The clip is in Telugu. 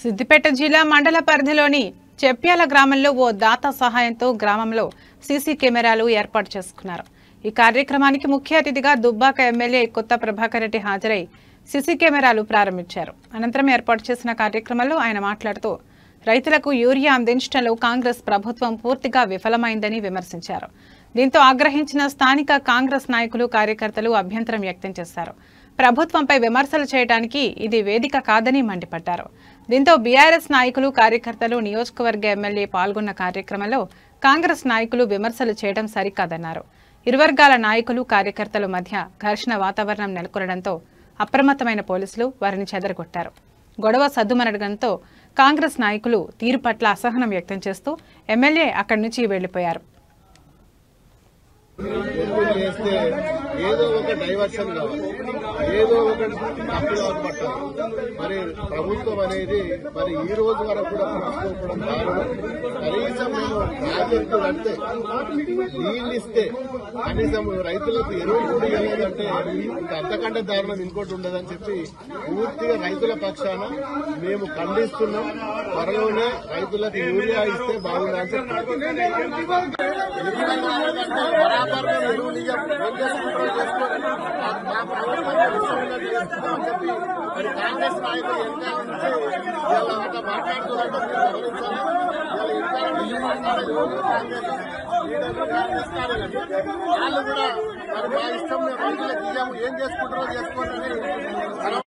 సిద్దిపేట జిల్లా మండల పరిధిలోని చెప్యాల గ్రామంలో ఓ దాత సహాయంతో గ్రామంలో సీసీ కెమెరాలు ఏర్పాటు చేసుకున్నారు. ఈ కార్యక్రమానికి ముఖ్య అతిథిగా దుబ్బాక ఎమ్మెల్యే కొత్త ప్రభాకర్ రెడ్డి హాజరై సీసీ కెమెరాలు ప్రారంభించారు. అనంతరం ఏర్పాటు చేసిన కార్యక్రమంలో ఆయన మాట్లాడుతూ రైతులకు యూరియా అందించడంలో కాంగ్రెస్ ప్రభుత్వం పూర్తిగా విఫలమైందని విమర్శించారు. దీంతో ఆగ్రహించిన స్థానిక కాంగ్రెస్ నాయకులు కార్యకర్తలు అభ్యంతరం వ్యక్తం చేశారు. ప్రభుత్వంపై విమర్శలు చేయడానికి ఇది వేదిక కాదని మండిపడ్డారు. దీంతో బీఆర్ఎస్ నాయకులు కార్యకర్తలు నియోజకవర్గ ఎమ్మెల్యే పాల్గొన్న కార్యక్రమంలో కాంగ్రెస్ నాయకులు విమర్శలు చేయడం సరికాదన్నారు. ఇరు వర్గాల నాయకులు కార్యకర్తల మధ్య ఘర్షణ వాతావరణం నెలకొనడంతో అప్రమత్తమైన పోలీసులు వారిని చెదరగొట్టారు. గొడవ సద్దుమణగడంతో కాంగ్రెస్ నాయకులు తీరు పట్ల అసహనం వ్యక్తం చేస్తూ ఎమ్మెల్యే అక్కడి నుంచి వెళ్లిపోయారు. ఏదో ఒక డైవర్షన్ కావాలి, ఏదో ఒక తప్పులు పట్టాలి. మరి ప్రభుత్వం అనేది మరి ఈ రోజు వరకు కూడా పట్టించుకోవడం కారణం. కనీసం మేము ప్రాజెక్టు అంటే నీళ్ళు ఇస్తే కనీసం రైతులకు ఎరువులు కూడా ఇవ్వలేదంటే అంతకంటే దారుణం ఇంకోటి ఉండదని చెప్పి పూర్తిగా రైతుల పక్షాన మేము ఖండిస్తున్నాం. త్వరలోనే రైతులకు యూరియా ఇస్తే బాగుందని చెప్పి మరి కాంగ్రెస్ నాయకులు ఎంత నుంచి మాట్లాడుతున్నట్టు వాళ్ళు కూడా మరి మా ఇష్టం రైతులకు ఇయ్యాము, ఏం చేసుకుంటారో చేసుకోండి.